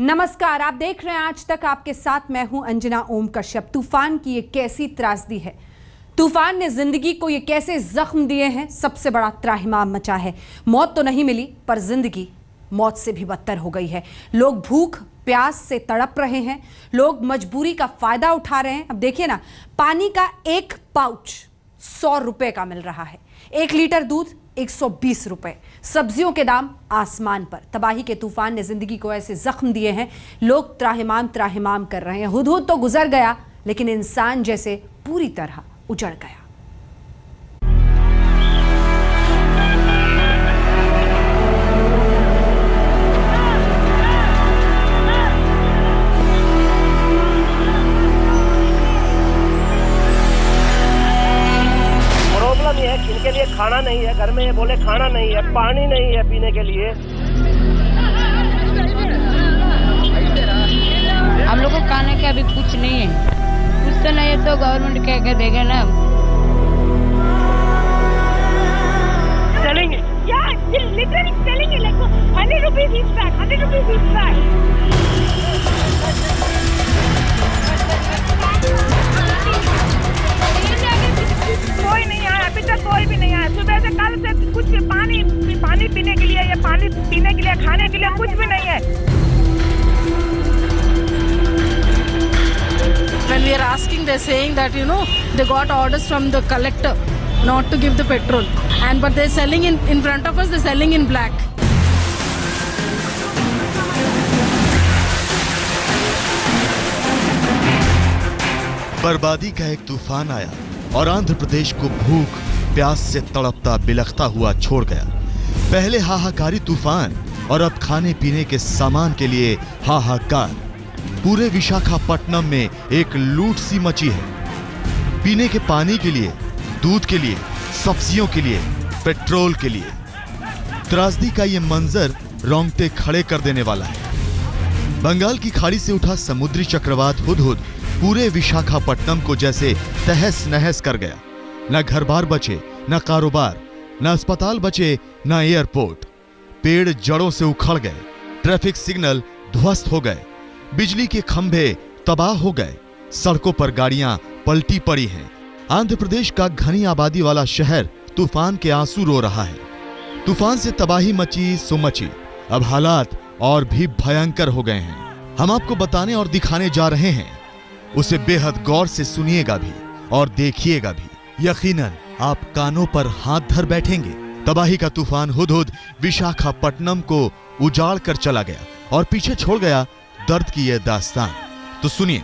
नमस्कार, आप देख रहे हैं आज तक। आपके साथ मैं हूं अंजना ओम कश्यप। तूफान की ये कैसी त्रासदी है, तूफान ने जिंदगी को ये कैसे जख्म दिए हैं। सबसे बड़ा त्राहिमाम मचा है। मौत तो नहीं मिली, पर जिंदगी मौत से भी बदतर हो गई है। लोग भूख प्यास से तड़प रहे हैं, लोग मजबूरी का फायदा उठा रहे हैं। अब देखिए ना, पानी का एक पाउच 100 रुपए का मिल रहा है, 1 लीटर दूध 120 रुपए, सब्जियों के दाम आसमान पर। तबाही के तूफान ने जिंदगी को ऐसे जख्म दिए हैं, लोग त्राहिमाम कर रहे हैं। हुदहुद तो गुजर गया, लेकिन इंसान जैसे पूरी तरह उजड़ गया। इनके लिए खाना नहीं है, घर में ये बोले खाना नहीं है, पानी नहीं है पीने के लिए। हम लोग को खाने के अभी कुछ नहीं है, कुछ तो नहीं है तो गवर्नमेंट क्या देगा ना। चलेंगे literally selling it like 100 rupees each bag, 100 rupees each bag. कोई नहीं आया, अभी तक कोई भी नहीं आया। सुबह से कल से कुछ पानी पीने के लिए, या पानी पीने के लिए, खाने के लिए कुछ भी नहीं है। When we are asking, they're saying that they got orders from the collector not to give the petrol, but they're selling in front of us. They're selling in black. बर्बादी का एक तूफान आया और आंध्र प्रदेश को भूख प्यास से तड़पता बिलखता हुआ छोड़ गया। पहले हाहाकारी तूफान और अब खाने पीने के सामान के लिए हाहाकार। पूरे विशाखापट्टनम में एक लूट सी मची है। पीने के पानी के लिए, दूध के लिए, सब्जियों के लिए, पेट्रोल के लिए। त्रासदी का ये मंजर रोंगटे खड़े कर देने वाला है। बंगाल की खाड़ी से उठा समुद्री चक्रवात हुदहुद पूरे विशाखापट्टनम को जैसे तहस नहस कर गया। न घर बार बचे, न कारोबार, न अस्पताल बचे, न एयरपोर्ट। पेड़ जड़ों से उखड़ गए, ट्रैफिक सिग्नल ध्वस्त हो गए, बिजली के खंभे तबाह हो गए, सड़कों पर गाड़ियां पलटी पड़ी हैं। आंध्र प्रदेश का घनी आबादी वाला शहर तूफान के आंसू रो रहा है। तूफान से तबाही मची सो मची, अब हालात और भी भयंकर हो गए हैं। हम आपको बताने और दिखाने जा रहे हैं, उसे बेहद गौर से सुनिएगा भी और देखिएगा भी। यकीनन आप कानों पर हाथ धर बैठेंगे। तबाही का तूफान हुदहुद विशाखापट्टनम को उजाड़ कर चला गया और पीछे छोड़ गया दर्द की यह दास्तान। तो सुनिए,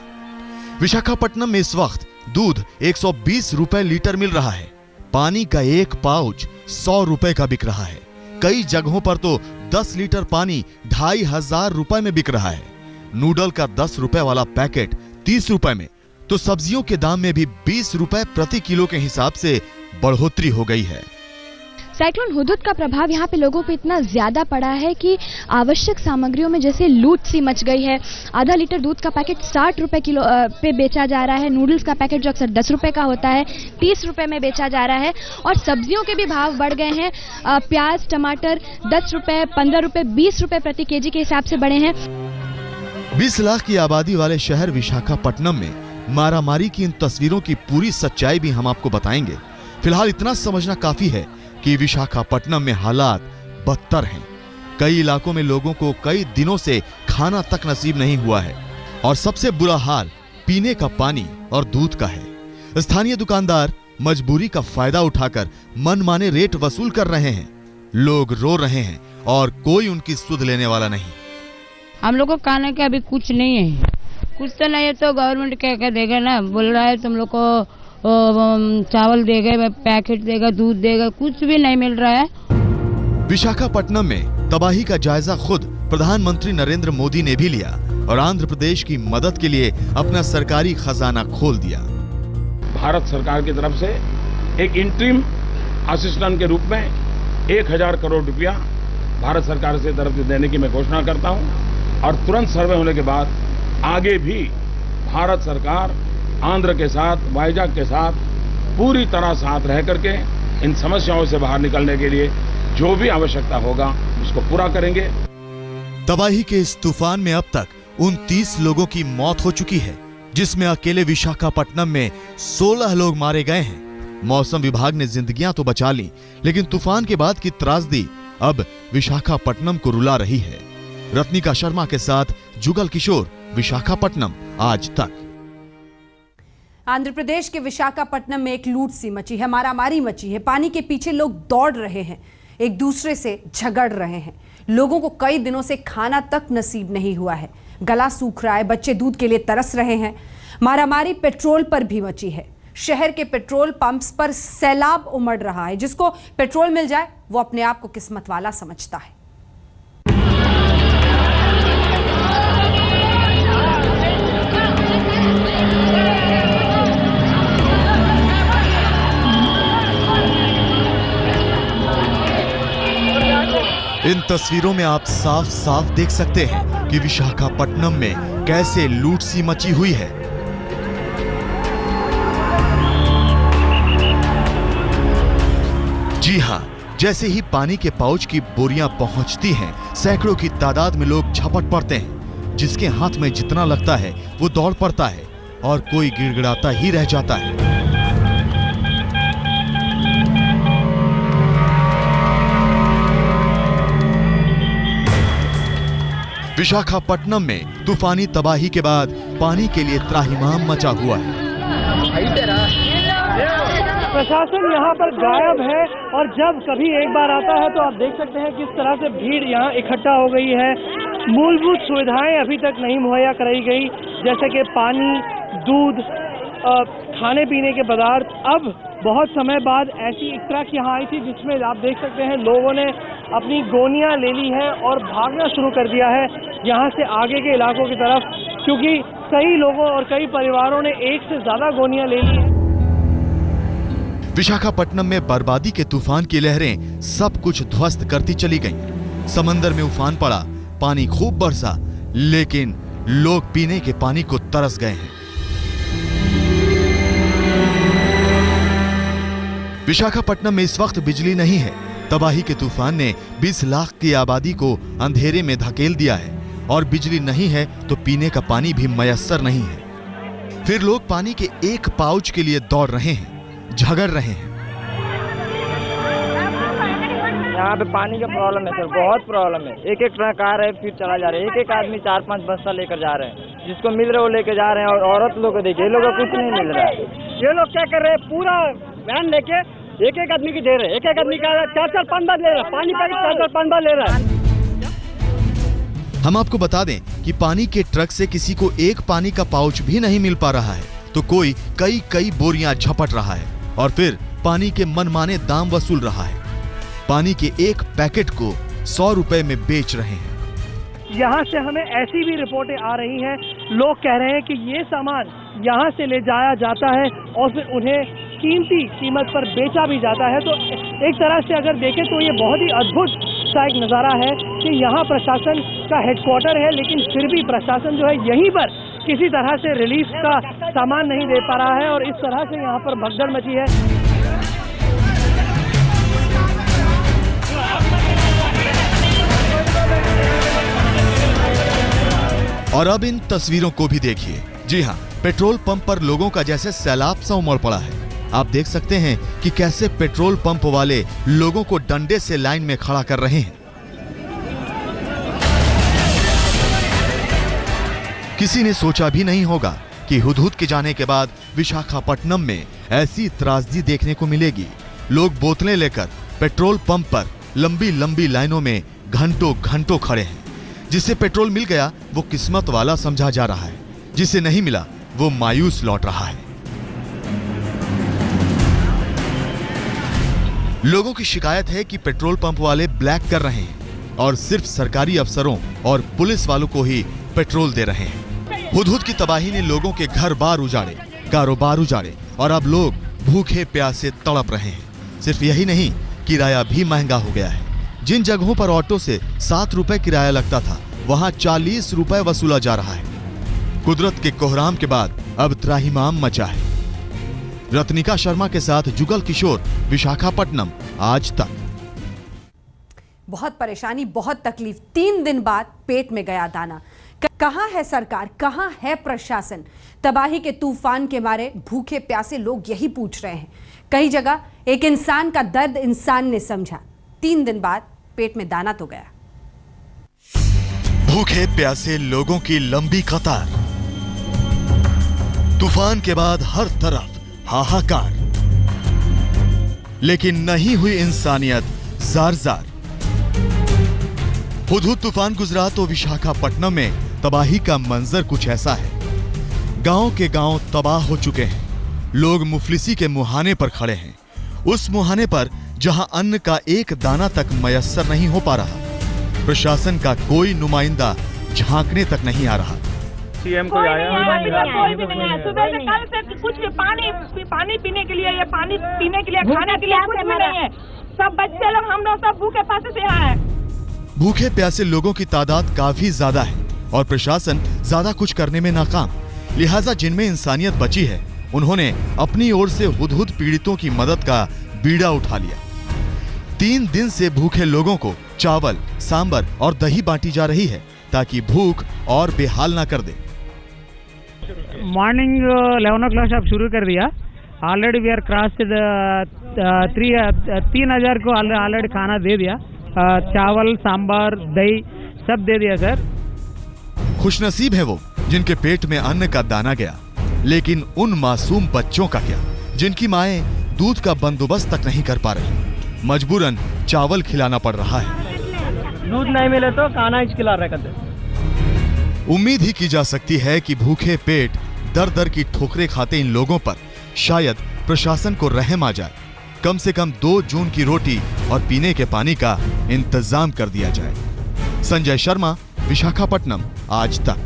विशाखापट्टनम में इस वक्त दूध 120 रुपए लीटर मिल रहा है। पानी का एक पाउच 100 रुपए का बिक रहा है। कई जगहों पर तो 10 लीटर पानी 2500 रुपए में बिक रहा है। नूडल का 10 रुपए वाला पैकेट 30 रुपए में, तो सब्जियों के दाम में भी 20 रुपए प्रति किलो के हिसाब से बढ़ोतरी हो गई है। साइक्लोन हुदहुद का प्रभाव यहाँ पे लोगों पे इतना ज्यादा पड़ा है कि आवश्यक सामग्रियों में जैसे लूट सी मच गई है। आधा लीटर दूध का पैकेट 60 रुपए किलो पे बेचा जा रहा है। नूडल्स का पैकेट जो अक्सर 10 रुपए का होता है 30 रुपए में बेचा जा रहा है। और सब्जियों के भी भाव बढ़ गए हैं। प्याज टमाटर 10 रुपए 15 रुपए 20 रुपए प्रति केजी के हिसाब से बढ़े हैं। 20 लाख की आबादी वाले शहर विशाखापट्टनम में मारामारी की इन तस्वीरों की पूरी सच्चाई भी हम आपको बताएंगे। फिलहाल इतना समझना काफी है कि विशाखापट्टनम में हालात बदतर हैं। कई इलाकों में लोगों को कई दिनों से खाना तक नसीब नहीं हुआ है और सबसे बुरा हाल पीने का पानी और दूध का है। स्थानीय दुकानदार मजबूरी का फायदा उठाकर मनमाने रेट वसूल कर रहे हैं। लोग रो रहे हैं और कोई उनकी सुध लेने वाला नहीं। हम लोग को खाने के अभी कुछ नहीं है, कुछ तो नहीं है तो गवर्नमेंट क्या देगा ना। बोल रहा है तुम लोग को चावल देगा, पैकेट देगा, दूध देगा, कुछ भी नहीं मिल रहा है। विशाखापट्टनम में तबाही का जायजा खुद प्रधानमंत्री नरेंद्र मोदी ने भी लिया और आंध्र प्रदेश की मदद के लिए अपना सरकारी खजाना खोल दिया। भारत सरकार की तरफ से एक इंटरिम असिस्टेंट के रूप में 1000 करोड़ रुपया भारत सरकार से तरफ से देने की मैं घोषणा करता हूं और तुरंत सर्वे होने के बाद आगे भी भारत सरकार आंध्र के साथ, वाइजाग के साथ पूरी तरह साथ रह करके इन समस्याओं से बाहर निकलने के लिए जो भी आवश्यकता होगा उसको पूरा करेंगे। तबाही के इस तूफान में अब तक 29 लोगों की मौत हो चुकी है, जिसमें अकेले विशाखापट्टनम में 16 लोग मारे गए हैं। मौसम विभाग ने जिंदगियां तो बचा ली, लेकिन तूफान के बाद की त्रासदी अब विशाखापट्टनम को रुला रही है। रत्निका शर्मा के साथ जुगल किशोर, विशाखापट्टनम आज तक। आंध्र प्रदेश के विशाखापट्टनम में एक लूट सी मची है, मारामारी मची है। पानी के पीछे लोग दौड़ रहे हैं, एक दूसरे से झगड़ रहे हैं। लोगों को कई दिनों से खाना तक नसीब नहीं हुआ है, गला सूख रहा है, बच्चे दूध के लिए तरस रहे हैं। मारामारी पेट्रोल पर भी मची है। शहर के पेट्रोल पंप्स पर सैलाब उमड़ रहा है। जिसको पेट्रोल मिल जाए वो अपने आप को किस्मत वाला समझता है। इन तस्वीरों में आप साफ साफ देख सकते हैं कि विशाखापट्टनम में कैसे लूट सी मची हुई है। जी हां, जैसे ही पानी के पाउच की बोरियां पहुंचती हैं, सैकड़ों की तादाद में लोग झपट पड़ते हैं। जिसके हाथ में जितना लगता है वो दौड़ पड़ता है और कोई गिड़गिड़ाता ही रह जाता है। विशाखापट्टनम में तूफानी तबाही के बाद पानी के लिए त्राहिमाम मचा हुआ है। प्रशासन यहाँ पर गायब है और जब कभी एक बार आता है तो आप देख सकते हैं किस तरह से भीड़ यहाँ इकट्ठा हो गई है। मूलभूत सुविधाएं अभी तक नहीं मुहैया कराई गई, जैसे कि पानी, दूध, खाने पीने के पदार्थ। अब बहुत समय बाद ऐसी एक ट्रक यहाँ आई थी जिसमें आप देख सकते हैं लोगों ने अपनी गोनियां ले ली है और भागना शुरू कर दिया है यहाँ से आगे के इलाकों की तरफ, क्योंकि कई लोगों और कई परिवारों ने एक से ज्यादा गोनियां ले ली है। विशाखापट्टनम में बर्बादी के तूफान की लहरें सब कुछ ध्वस्त करती चली गईं। समंदर में उफान पड़ा, पानी खूब बरसा, लेकिन लोग पीने के पानी को तरस गए हैं। विशाखापट्टनम में इस वक्त बिजली नहीं है। तबाही के तूफान ने 20 लाख की आबादी को अंधेरे में धकेल दिया है और बिजली नहीं है तो पीने का पानी भी मयस्सर नहीं है। फिर लोग पानी के एक पाउच के लिए दौड़ रहे हैं, झगड़ रहे हैं। यहाँ पे पानी का प्रॉब्लम है सर, बहुत प्रॉब्लम है। एक एक ट्रक आ रहे हैं फिर चला जा रहे हैं। एक आदमी 4-5 बस्ता लेकर जा रहे हैं, जिसको मिल रहा है वो लेकर जा रहे हैं। और औरत लोग को देखिए, ये लोग को कुछ नहीं मिल रहा है। ये लोग क्या कर रहे हैं, पूरा वैन लेके एक एक आदमी की दे रहे हैं। एक एक आदमी का 4-4 पंडा ले रहा है, पानी का 4-4 पंडा ले रहा है। हम आपको बता दें कि पानी के ट्रक से किसी को एक पानी का पाउच भी नहीं मिल पा रहा है, तो कोई कई बोरियां झपट रहा है और फिर पानी के मनमाने दाम वसूल रहा है। पानी के एक पैकेट को 100 रुपए में बेच रहे हैं। यहाँ से हमें ऐसी भी रिपोर्टें आ रही हैं, लोग कह रहे हैं कि ये सामान यहाँ से ले जाया जाता है और फिर उन्हें कीमती कीमत पर बेचा भी जाता है। तो एक तरह से अगर देखें तो ये बहुत ही अद्भुत सा एक नज़ारा है कि यहाँ प्रशासन का हेडक्वार्टर है, लेकिन फिर भी प्रशासन जो है यहीं पर किसी तरह से रिलीफ का सामान नहीं दे पा रहा है और इस तरह से यहाँ पर भगदड़ मची है। और अब इन तस्वीरों को भी देखिए। जी हाँ, पेट्रोल पंप पर लोगों का जैसे सैलाब सा उमड़ पड़ा है। आप देख सकते हैं कि कैसे पेट्रोल पंप वाले लोगों को डंडे से लाइन में खड़ा कर रहे हैं। किसी ने सोचा भी नहीं होगा कि हुदहुद के जाने के बाद विशाखापट्टनम में ऐसी त्रासदी देखने को मिलेगी। लोग बोतलें लेकर पेट्रोल पंप पर लंबी लंबी लाइनों में घंटों घंटों खड़े हैं। जिसे पेट्रोल मिल गया वो किस्मत वाला समझा जा रहा है, जिसे नहीं मिला वो मायूस लौट रहा है। लोगों की शिकायत है कि पेट्रोल पंप वाले ब्लैक कर रहे हैं और सिर्फ सरकारी अफसरों और पुलिस वालों को ही पेट्रोल दे रहे हैं। हुदहुद की तबाही ने लोगों के घर बार उजाड़े, कारोबार उजाड़े और अब लोग भूखे प्यासे तड़प रहे हैं। सिर्फ यही नहीं, किराया भी महंगा हो गया है। जिन जगहों पर ऑटो से 7 रुपए किराया लगता था, वहां 40 रुपए वसूला जा रहा है। कुदरत के कोहराम के बाद अब त्राहिमाम मचा है। रत्निका शर्मा के साथ जुगल किशोर, विशाखापट्टनम आज तक। बहुत परेशानी, बहुत तकलीफ। 3 दिन बाद पेट में गया दाना। कहां है सरकार, कहां है प्रशासन? तबाही के तूफान के मारे भूखे प्यासे लोग यही पूछ रहे हैं। कई जगह एक इंसान का दर्द इंसान ने समझा। 3 दिन बाद पेट में दाना तो गया। भूखे प्यासे लोगों की लंबी कतार। तूफान के बाद हर तरफ हाहाकार, लेकिन नहीं हुई इंसानियत जार-जार। हुदहुद तूफान गुजरा तो विशाखापट्टनम में तबाही का मंजर कुछ ऐसा है। गांव के गांव तबाह हो चुके हैं। लोग मुफलिसी के मुहाने पर खड़े हैं, उस मुहाने पर जहां अन्न का एक दाना तक मयस्सर नहीं हो पा रहा। प्रशासन का कोई नुमाइंदा झांकने तक नहीं आ रहा। सीएम कोई आया अभी तक कोई भी नहीं आया। सुबह से कल से कुछ भी पानी पीने के लिए, या पानी पीने के लिए, खाने के लिए कुछ भी नहीं है। सब बच्चे लोग, हम लोग सब भूखे प्यासे से यहाँ है। भूखे प्यासे लोगों की तादाद काफी ज्यादा है और प्रशासन ज्यादा कुछ करने में नाकाम। लिहाजा जिनमें इंसानियत बची है, उन्होंने अपनी ओर से हुदहुद पीड़ितों की मदद का बीड़ा उठा लिया। 3 दिन से भूखे लोगों को चावल, सांबर और दही बांटी जा रही है ताकि भूख और बेहाल ना कर दे। मॉर्निंग 11 o'clock आप शुरू कर दिया। ऑलरेडी वी आर क्रॉस 3000 को ऑलरेडी खाना दे दिया। चावल, सांबर, दही सब दे दिया सर। खुशनसीब है वो जिनके पेट में अन्न का दाना गया, लेकिन उन मासूम बच्चों का क्या, जिनकी माएं दूध का बंदोबस्त तक नहीं कर पा रही। मजबूरन चावल खिलाना पड़ रहा है। दूध नहीं मिले तो खाना ही खिला रहे करते। उम्मीद ही की जा सकती है कि भूखे पेट दर दर की ठोकरें खाते इन लोगों पर शायद प्रशासन को रहम आ जाए। कम से कम 2 जून की रोटी और पीने के पानी का इंतजाम कर दिया जाए। संजय शर्मा, विशाखापट्टनम, आज तक।